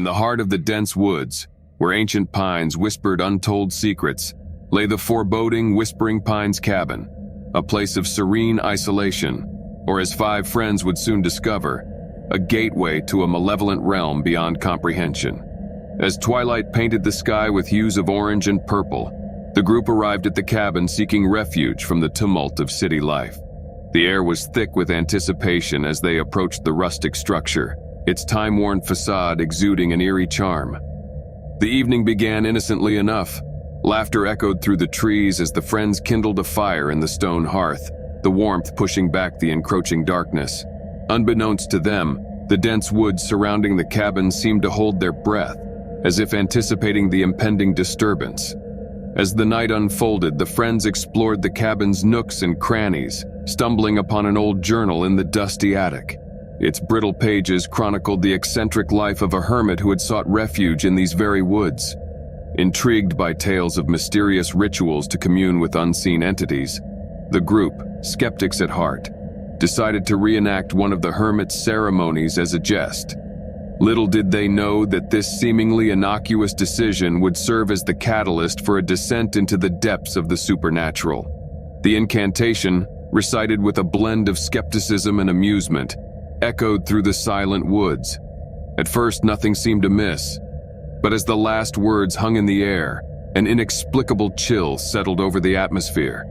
In the heart of the dense woods, where ancient pines whispered untold secrets, lay the foreboding Whispering Pines cabin, a place of serene isolation, or as five friends would soon discover, a gateway to a malevolent realm beyond comprehension. As twilight painted the sky with hues of orange and purple, the group arrived at the cabin seeking refuge from the tumult of city life. The air was thick with anticipation as they approached the rustic structure, its time-worn facade exuding an eerie charm. The evening began innocently enough. Laughter echoed through the trees as the friends kindled a fire in the stone hearth, the warmth pushing back the encroaching darkness. Unbeknownst to them, the dense woods surrounding the cabin seemed to hold their breath, as if anticipating the impending disturbance. As the night unfolded, the friends explored the cabin's nooks and crannies, stumbling upon an old journal in the dusty attic. Its brittle pages chronicled the eccentric life of a hermit who had sought refuge in these very woods. Intrigued by tales of mysterious rituals to commune with unseen entities, the group, skeptics at heart, decided to reenact one of the hermit's ceremonies as a jest. Little did they know that this seemingly innocuous decision would serve as the catalyst for a descent into the depths of the supernatural. The incantation, recited with a blend of skepticism and amusement, echoed through the silent woods. At first, nothing seemed amiss, but as the last words hung in the air, an inexplicable chill settled over the atmosphere.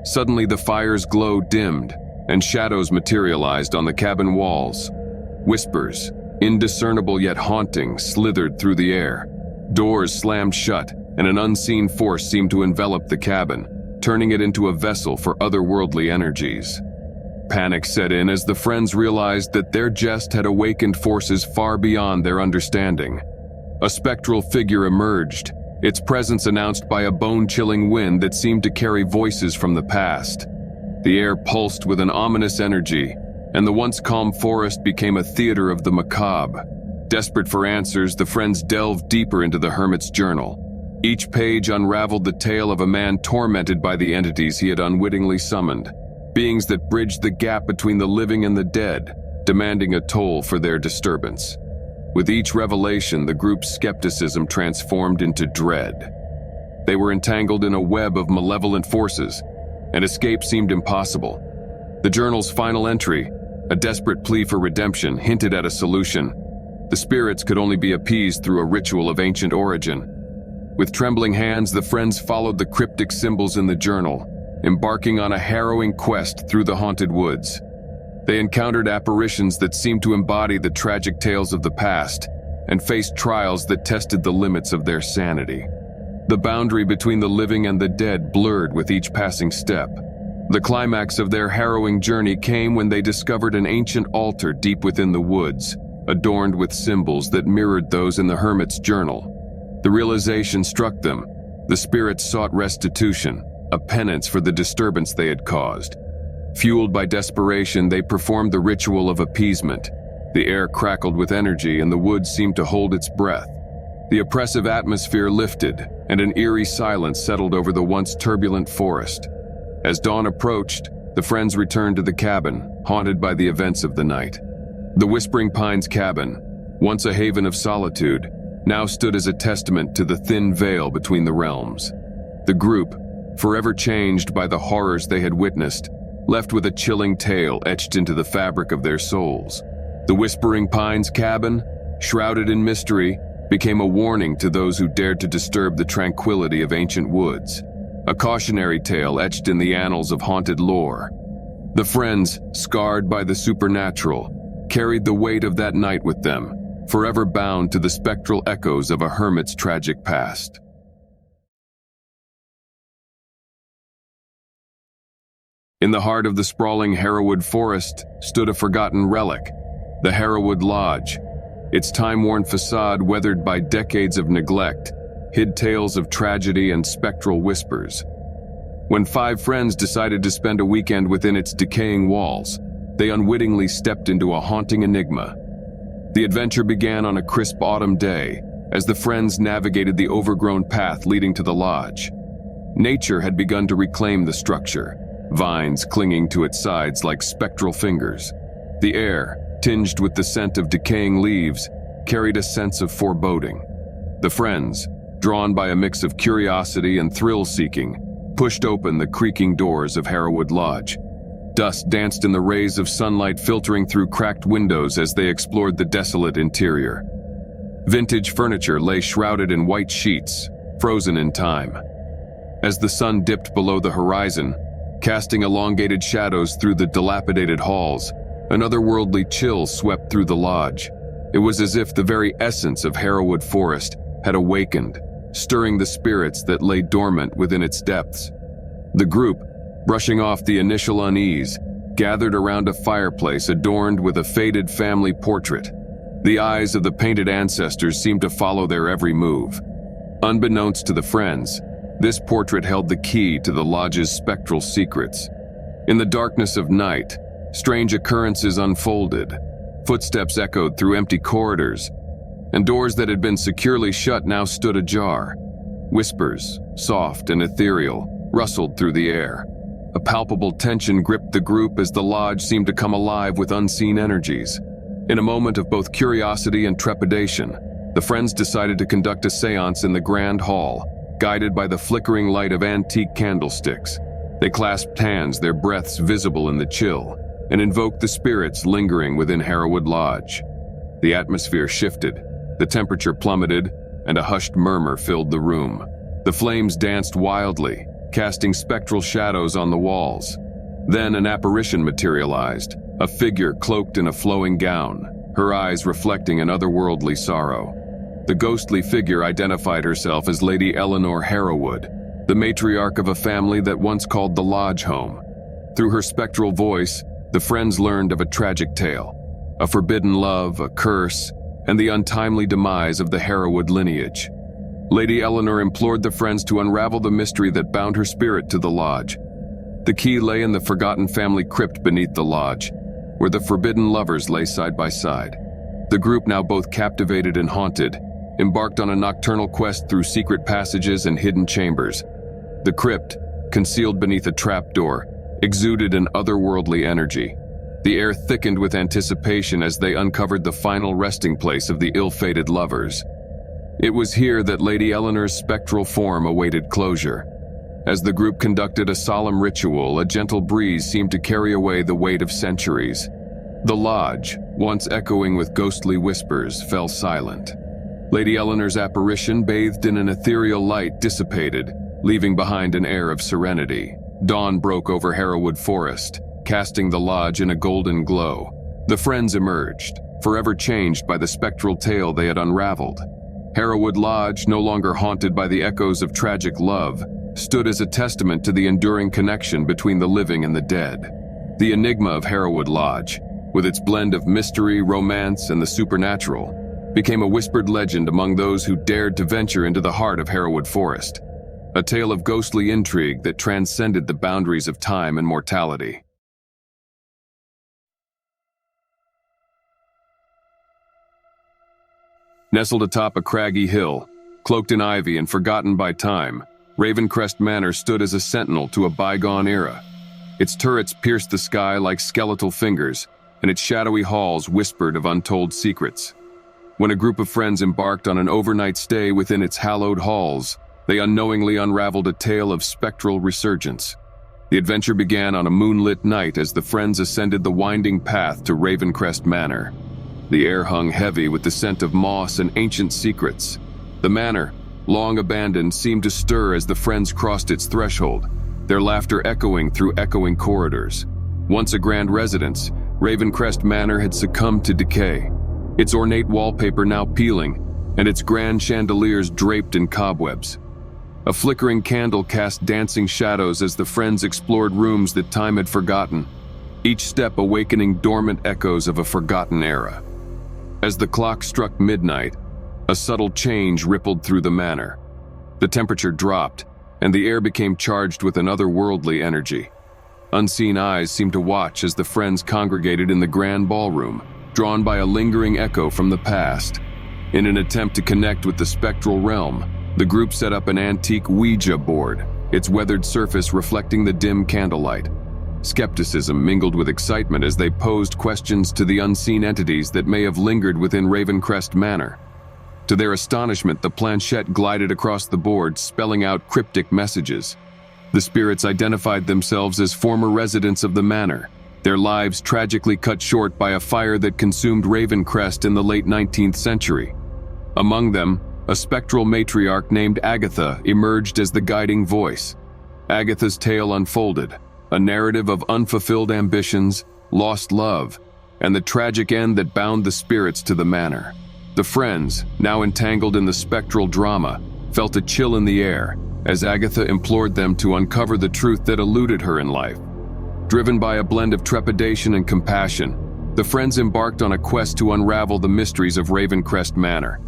Suddenly, the fire's glow dimmed, and shadows materialized on the cabin walls. Whispers, indiscernible yet haunting, slithered through the air. Doors slammed shut, and an unseen force seemed to envelop the cabin, turning it into a vessel for otherworldly energies. Panic set in as the friends realized that their jest had awakened forces far beyond their understanding. A spectral figure emerged, its presence announced by a bone-chilling wind that seemed to carry voices from the past. The air pulsed with an ominous energy, and the once calm forest became a theater of the macabre. Desperate for answers, the friends delved deeper into the hermit's journal. Each page unraveled the tale of a man tormented by the entities he had unwittingly summoned, beings that bridged the gap between the living and the dead, demanding a toll for their disturbance. With each revelation, the group's skepticism transformed into dread. They were entangled in a web of malevolent forces, and escape seemed impossible. The journal's final entry, a desperate plea for redemption, hinted at a solution. The spirits could only be appeased through a ritual of ancient origin. With trembling hands, the friends followed the cryptic symbols in the journal, embarking on a harrowing quest through the haunted woods. They encountered apparitions that seemed to embody the tragic tales of the past, and faced trials that tested the limits of their sanity. The boundary between the living and the dead blurred with each passing step. The climax of their harrowing journey came when they discovered an ancient altar deep within the woods, adorned with symbols that mirrored those in the hermit's journal. The realization struck them. The spirits sought restitution, a penance for the disturbance they had caused. Fueled by desperation, they performed the ritual of appeasement. The air crackled with energy, and the woods seemed to hold its breath. The oppressive atmosphere lifted, and an eerie silence settled over the once turbulent forest. As dawn approached, the friends returned to the cabin, haunted by the events of the night. The Whispering Pines cabin, once a haven of solitude, now stood as a testament to the thin veil between the realms. The group, forever changed by the horrors they had witnessed, left with a chilling tale etched into the fabric of their souls. The Whispering Pines cabin, shrouded in mystery, became a warning to those who dared to disturb the tranquility of ancient woods, a cautionary tale etched in the annals of haunted lore. The friends, scarred by the supernatural, carried the weight of that night with them, forever bound to the spectral echoes of a hermit's tragic past. In the heart of the sprawling Harrowwood forest stood a forgotten relic, the Harrowwood Lodge. Its time-worn facade, weathered by decades of neglect, hid tales of tragedy and spectral whispers. When five friends decided to spend a weekend within its decaying walls, they unwittingly stepped into a haunting enigma. The adventure began on a crisp autumn day, as the friends navigated the overgrown path leading to the lodge. Nature had begun to reclaim the structure, vines clinging to its sides like spectral fingers. The air, tinged with the scent of decaying leaves, carried a sense of foreboding. The friends, drawn by a mix of curiosity and thrill-seeking, pushed open the creaking doors of Harrowwood Lodge. Dust danced in the rays of sunlight filtering through cracked windows as they explored the desolate interior. Vintage furniture lay shrouded in white sheets, frozen in time. As the sun dipped below the horizon, casting elongated shadows through the dilapidated halls, an otherworldly chill swept through the lodge. It was as if the very essence of Harrowwood Forest had awakened, stirring the spirits that lay dormant within its depths. The group, brushing off the initial unease, gathered around a fireplace adorned with a faded family portrait. The eyes of the painted ancestors seemed to follow their every move. Unbeknownst to the friends, this portrait held the key to the lodge's spectral secrets. In the darkness of night, strange occurrences unfolded. Footsteps echoed through empty corridors, and doors that had been securely shut now stood ajar. Whispers, soft and ethereal, rustled through the air. A palpable tension gripped the group as the lodge seemed to come alive with unseen energies. In a moment of both curiosity and trepidation, the friends decided to conduct a seance in the grand hall, guided by the flickering light of antique candlesticks. They clasped hands, their breaths visible in the chill, and invoked the spirits lingering within Harrowwood Lodge. The atmosphere shifted, the temperature plummeted, and a hushed murmur filled the room. The flames danced wildly, casting spectral shadows on the walls. Then an apparition materialized, a figure cloaked in a flowing gown, her eyes reflecting an otherworldly sorrow. The ghostly figure identified herself as Lady Eleanor Harrowwood, the matriarch of a family that once called the lodge home. Through her spectral voice, the friends learned of a tragic tale, a forbidden love, a curse, and the untimely demise of the Harrowwood lineage. Lady Eleanor implored the friends to unravel the mystery that bound her spirit to the lodge. The key lay in the forgotten family crypt beneath the lodge, where the forbidden lovers lay side by side. The group, now both captivated and haunted, embarked on a nocturnal quest through secret passages and hidden chambers. The crypt, concealed beneath a trapdoor, exuded an otherworldly energy. The air thickened with anticipation as they uncovered the final resting place of the ill-fated lovers. It was here that Lady Eleanor's spectral form awaited closure. As the group conducted a solemn ritual, a gentle breeze seemed to carry away the weight of centuries. The lodge, once echoing with ghostly whispers, fell silent. Lady Eleanor's apparition, bathed in an ethereal light, dissipated, leaving behind an air of serenity. Dawn broke over Harrowwood Forest, casting the lodge in a golden glow. The friends emerged, forever changed by the spectral tale they had unraveled. Harrowwood Lodge, no longer haunted by the echoes of tragic love, stood as a testament to the enduring connection between the living and the dead. The enigma of Harrowwood Lodge, with its blend of mystery, romance, and the supernatural, became a whispered legend among those who dared to venture into the heart of Harrowwood Forest, a tale of ghostly intrigue that transcended the boundaries of time and mortality. Nestled atop a craggy hill, cloaked in ivy and forgotten by time, Ravencrest Manor stood as a sentinel to a bygone era. Its turrets pierced the sky like skeletal fingers, and its shadowy halls whispered of untold secrets. When a group of friends embarked on an overnight stay within its hallowed halls, they unknowingly unraveled a tale of spectral resurgence. The adventure began on a moonlit night as the friends ascended the winding path to Ravencrest Manor. The air hung heavy with the scent of moss and ancient secrets. The manor, long abandoned, seemed to stir as the friends crossed its threshold, their laughter echoing through echoing corridors. Once a grand residence, Ravencrest Manor had succumbed to decay, its ornate wallpaper now peeling, and its grand chandeliers draped in cobwebs. A flickering candle cast dancing shadows as the friends explored rooms that time had forgotten, each step awakening dormant echoes of a forgotten era. As the clock struck midnight, a subtle change rippled through the manor. The temperature dropped, and the air became charged with an otherworldly energy. Unseen eyes seemed to watch as the friends congregated in the grand ballroom, drawn by a lingering echo from the past. In an attempt to connect with the spectral realm, the group set up an antique Ouija board, its weathered surface reflecting the dim candlelight. Skepticism mingled with excitement as they posed questions to the unseen entities that may have lingered within Ravencrest Manor. To their astonishment, the planchette glided across the board, spelling out cryptic messages. The spirits identified themselves as former residents of the manor, their lives tragically cut short by a fire that consumed Ravencrest in the late 19th century. Among them, a spectral matriarch named Agatha emerged as the guiding voice. Agatha's tale unfolded, a narrative of unfulfilled ambitions, lost love, and the tragic end that bound the spirits to the manor. The friends, now entangled in the spectral drama, felt a chill in the air as Agatha implored them to uncover the truth that eluded her in life. Driven by a blend of trepidation and compassion, the friends embarked on a quest to unravel the mysteries of Ravencrest Manor.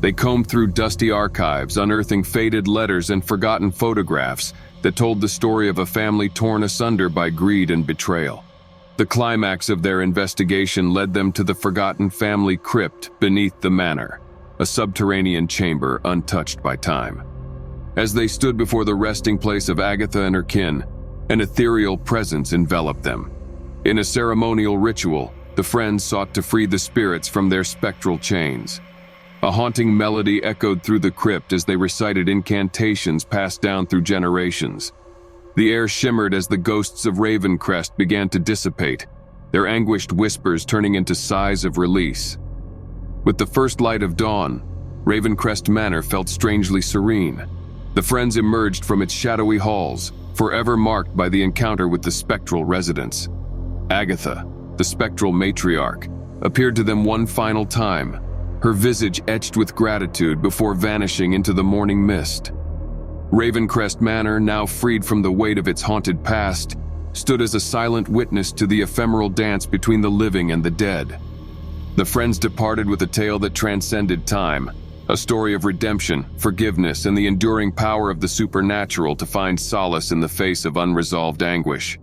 They combed through dusty archives, unearthing faded letters and forgotten photographs that told the story of a family torn asunder by greed and betrayal. The climax of their investigation led them to the forgotten family crypt beneath the manor, a subterranean chamber untouched by time. As they stood before the resting place of Agatha and her kin, an ethereal presence enveloped them. In a ceremonial ritual, the friends sought to free the spirits from their spectral chains. A haunting melody echoed through the crypt as they recited incantations passed down through generations. The air shimmered as the ghosts of Ravencrest began to dissipate, their anguished whispers turning into sighs of release. With the first light of dawn, Ravencrest Manor felt strangely serene. The friends emerged from its shadowy halls, forever marked by the encounter with the spectral residents. Agatha, the spectral matriarch, appeared to them one final time, her visage etched with gratitude before vanishing into the morning mist. Ravencrest Manor, now freed from the weight of its haunted past, stood as a silent witness to the ephemeral dance between the living and the dead. The friends departed with a tale that transcended time, a story of redemption, forgiveness, and the enduring power of the supernatural to find solace in the face of unresolved anguish.